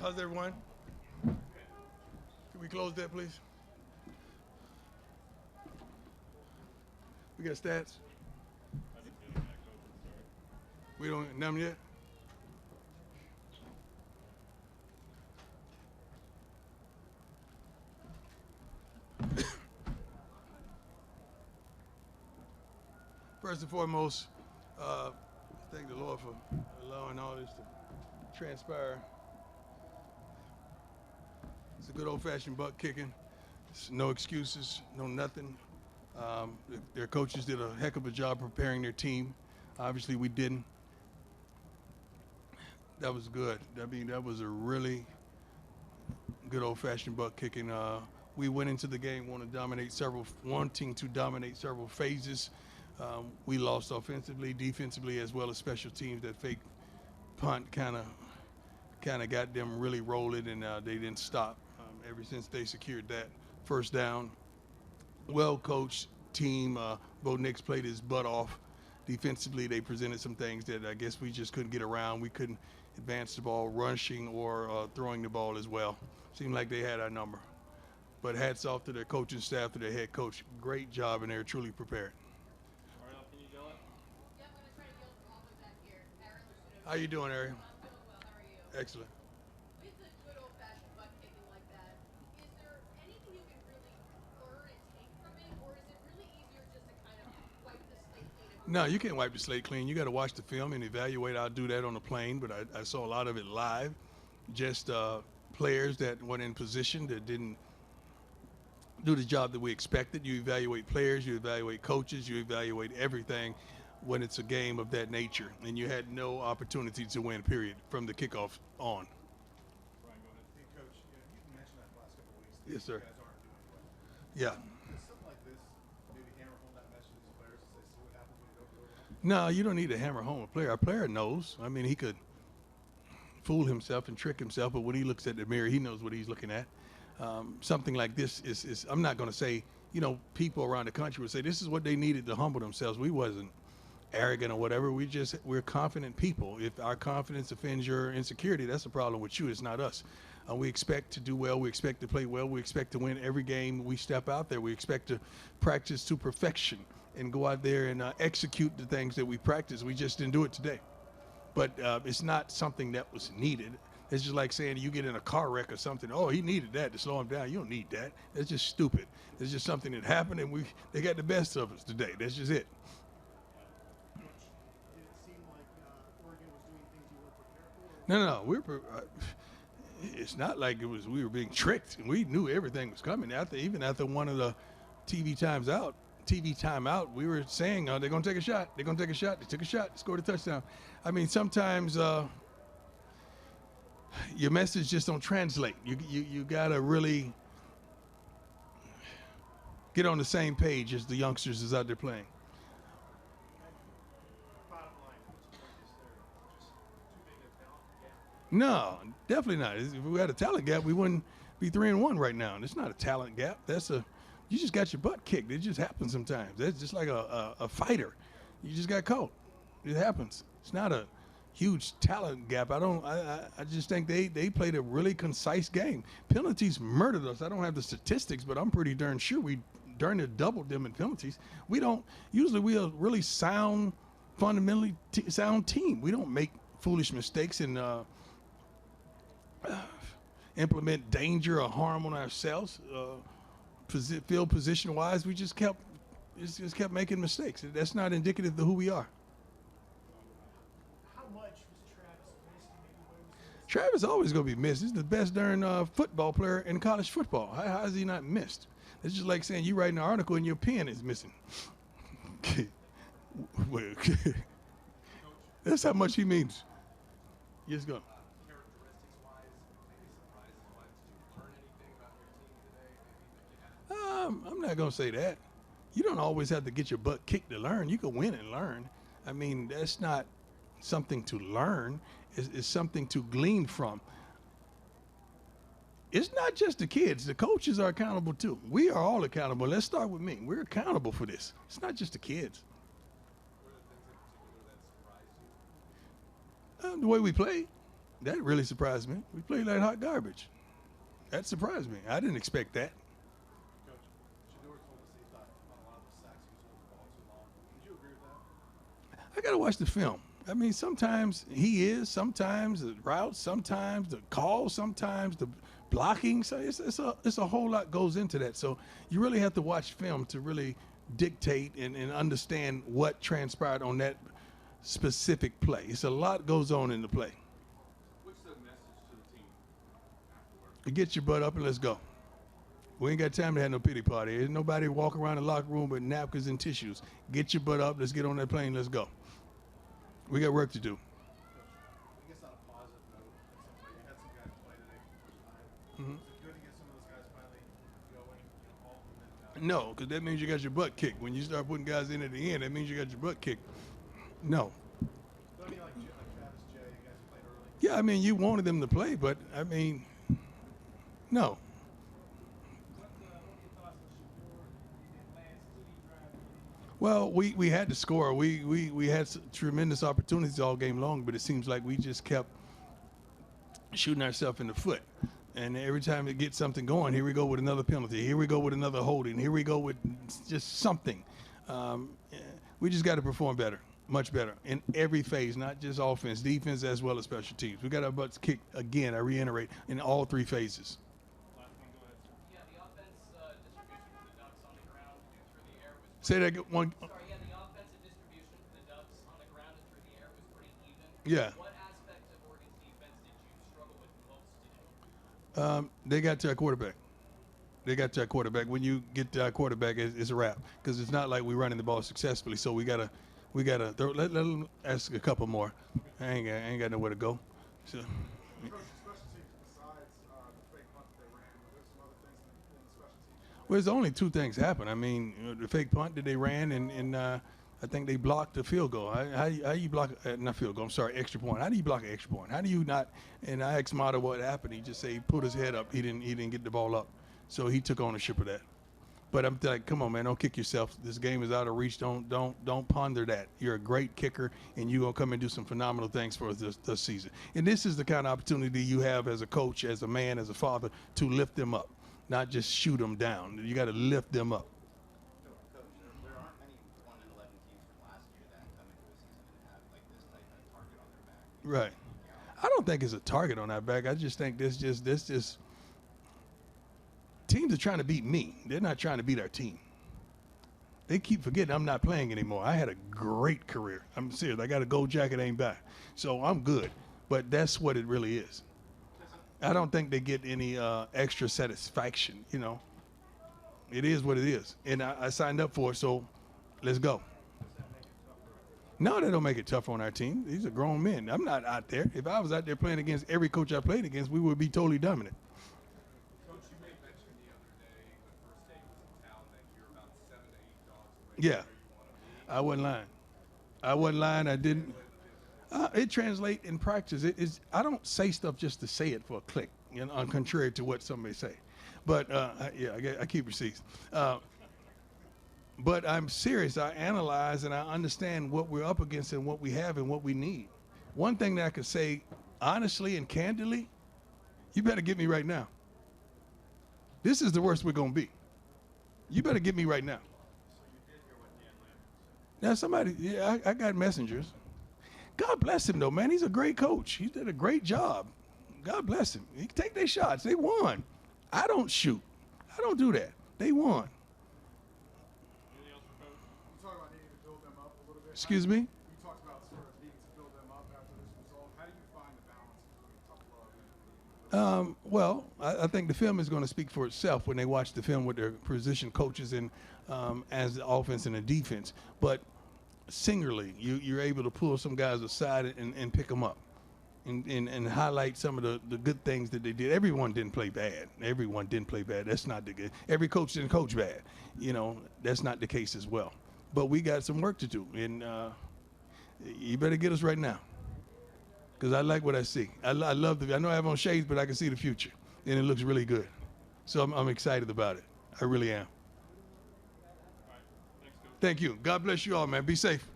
How's everyone? Can we close that, please? We got stats. We don't none yet. First and foremost, thank the Lord for allowing all this to transpire. It's a good old-fashioned butt kicking. It's no excuses, no nothing. Their coaches did a heck of a job preparing their team. Obviously, we didn't. That was good. I mean, that was a really good old-fashioned butt kicking. We went into the game wanting to dominate several phases. We lost offensively, defensively, as well as special teams. That fake punt kind of got them really rolling, and they didn't stop. Ever since they secured that first down, well coached team. Bo Nix played his butt off. Defensively, they presented some things that I guess we just couldn't get around. We couldn't advance the ball, rushing or throwing the ball as well. Seemed like they had our number. But hats off to their coaching staff, to their head coach. Great job, and they're truly prepared. Ariel, can you yell it? Yeah, I'm gonna try to yell from all the way back here. Aaron Lucido. How you doing, Ariel? I'm doing well. How are you? Excellent. With the good old-fashioned butt kicking like that, is there anything you can really learn and take from it, or is it really easier just to kind of wipe the slate clean? No, you can't wipe the slate clean. You got to watch the film and evaluate. I'll do that on the plane, but I saw a lot of it live. Just players that weren't in position, that didn't do the job that we expected. You evaluate players, you evaluate coaches, you evaluate everything when it's a game of that nature. And you had no opportunity to win, period, from the kickoff on. Brian, go ahead. Hey, Coach, you mentioned that the last couple of weeks. That Yes, sir. You guys aren't doing well. Yeah. Does something like this maybe hammer home that message to these players and say, see what happens when you don't go well? No, you don't need to hammer home a player. A player knows. I mean, he could fool himself and trick himself, but when he looks at the mirror, he knows what he's looking at. Something like this is I'm not going to say, people around the country would say this is what they needed to humble themselves. We wasn't arrogant or whatever. We're confident people. If our confidence offends your insecurity, that's the problem with you. It's not us. We expect to do well. We expect to play well. We expect to win every game we step out there. We expect to practice to perfection and go out there and execute the things that we practice. We just didn't do it today. But it's not something that was needed. It's just like saying you get in a car wreck or something. Oh, he needed that to slow him down. You don't need that. That's just stupid. It's just something that happened, and they got the best of us today. That's just it. Did it seem like Oregon was doing things you weren't prepared for? No, it's not like we were being tricked. We knew everything was coming. Even after one of the TV timeout, we were saying they're going to take a shot. They're going to take a shot. They took a shot, scored a touchdown. I mean, sometimes your message just don't translate. You got to really get on the same page as the youngsters is out there playing. Bottom line, what's the point is there? Just too big a talent gap? No, definitely not. If we had a talent gap, we wouldn't be 3-1 right now. And it's not a talent gap. You just got your butt kicked. It just happens sometimes. That's just like a fighter. You just got caught. It happens. It's not a huge talent gap. I just think they played a really concise game. Penalties murdered us. I don't have the statistics, but I'm pretty darn sure we darn near doubled them in penalties. We're a really sound, fundamentally sound team. We don't make foolish mistakes and implement danger or harm on ourselves. Field position wise, we just kept making mistakes. That's not indicative of who we are. How much was Travis missed and maybe what was missed? Travis always gonna be missed. He's the best darn football player in college football. How is he not missed? It's just like saying you write an article and your pen is missing. Well, that's how much he means. Yes, go. Characteristics-wise, maybe surprises-wise, did you learn anything about your team today? Maybe that you hadn't? I'm not gonna say that. You don't always have to get your butt kicked to learn. You can win and learn. I mean, that's not something to learn. It's something to glean from. It's not just the kids. The coaches are accountable too. We are all accountable. Let's start with me. We're accountable for this. It's not just the kids. What are the things in particular that surprised you? The way we play. That really surprised me. We played like hot garbage. That surprised me. I didn't expect that. Coach, Shador told us he thought on a lot of the sacks he was holding the ball too long. Would you agree with that? I got to watch the film. I mean, sometimes he is, sometimes the routes, sometimes the call, sometimes the blocking. So it's a whole lot goes into that. So you really have to watch film to really dictate and understand what transpired on that specific play. It's a lot goes on in the play. What's the message to the team afterward? Get your butt up and let's go. We ain't got time to have no pity party. There's nobody walking around the locker room with napkins and tissues. Get your butt up. Let's get on that plane. Let's go. We got work to do. I guess on a positive note, at some point you had some guys play today for the first time. Mhm. Was it good to get some of those guys finally going? All of them in No, because that means you got your butt kicked. When you start putting guys in at the end, that means you got your butt kicked. No. But I mean, like Travis Jay, you guys played early. Yeah, I mean, you wanted them to play, but, I mean, no. What are your thoughts on Shador and that last TD drive? Well, we had to score. We had tremendous opportunities all game long, but it seems like we just kept shooting ourselves in the foot. And every time it gets something going, here we go with another penalty. Here we go with another holding. Here we go with just something. We just got to perform better, much better, in every phase, not just offense, defense, as well as special teams. We got our butts kicked again, I reiterate, in all three phases. Last one, go ahead, sir. Yeah, the offense distribution for the Ducks on the ground and through the air was. Say that one. Sorry, yeah, the offensive distribution for the Ducks on the ground and through the air was pretty even. Yeah. What aspect of Oregon's defense did you struggle with most today? They got to our quarterback. They got to our quarterback. When you get to our quarterback, it's a wrap because it's not like we're running the ball successfully. So we gotta let them ask a couple more. I ain't got nowhere to go. So, Coach, special teams besides the fake punt that they ran, were there some other things in the special teams? well, there's only two things happen. I mean, the fake punt that they ran, and I think they blocked the field goal. How you block not field goal? I'm sorry, extra point. How do you block an extra point? How do you not? And I asked Mata what happened. He just said he put his head up. He didn't get the ball up, so he took ownership of that. But I'm like, come on, man, don't kick yourself. This game is out of reach. Don't ponder that. You're a great kicker, and you're gonna come and do some phenomenal things for us this season. And this is the kind of opportunity you have as a coach, as a man, as a father, to lift them up, not just shoot them down. You got to lift them up. Coach, there aren't many 1-11 teams from last year that come into a season and have like this type of target on their back. Right. I don't think it's a target on our back. I just think this just teams are trying to beat me. They're not trying to beat our team. They keep forgetting I'm not playing anymore. I had a great career. I'm serious. I got a gold jacket, ain't back. So I'm good. But that's what it really is. I don't think they get any extra satisfaction, you know. It is what it is. And I signed up for it, so let's go. No, that don't make it tough on our team. These are grown men. I'm not out there. If I was out there playing against every coach I played against, we would be totally dominant. Coach, you made mention the other day when First State was in town that you're about 7 to 8 dogs away Yeah. from where you want to be. I wasn't lying. I wasn't lying. I didn't. It translates in practice. I don't say stuff just to say it for a click, you know, contrary to what somebody say. But I keep receipts. But I'm serious. I analyze and I understand what we're up against and what we have and what we need. One thing that I could say honestly and candidly, you better get me right now. This is the worst we're gonna be. You better get me right now. Now somebody, yeah, I got messengers. God bless him though, man. He's a great coach. He did a great job. God bless him. He can take their shots. They won. I don't shoot. I don't do that. They won. Anything else for Coach? You talk about needing to build them up a little bit. Excuse me? You talked about sort of needing to build them up after this result. How do you find the balance between tough love and Well, I think the film is going to speak for itself when they watch the film with their position coaches and as the offense and the defense. But singularly, you're able to pull some guys aside and pick them up and highlight some of the good things that they did. Everyone didn't play bad. Everyone didn't play bad. That's not the good. Every coach didn't coach bad. You know, that's not the case as well. But we got some work to do, and you better get us right now. Because I like what I see. I love I know I have on shades, but I can see the future, and it looks really good. So I'm excited about it. I really am. All right. Thanks, Coach. Thank you. God bless you all, man. Be safe.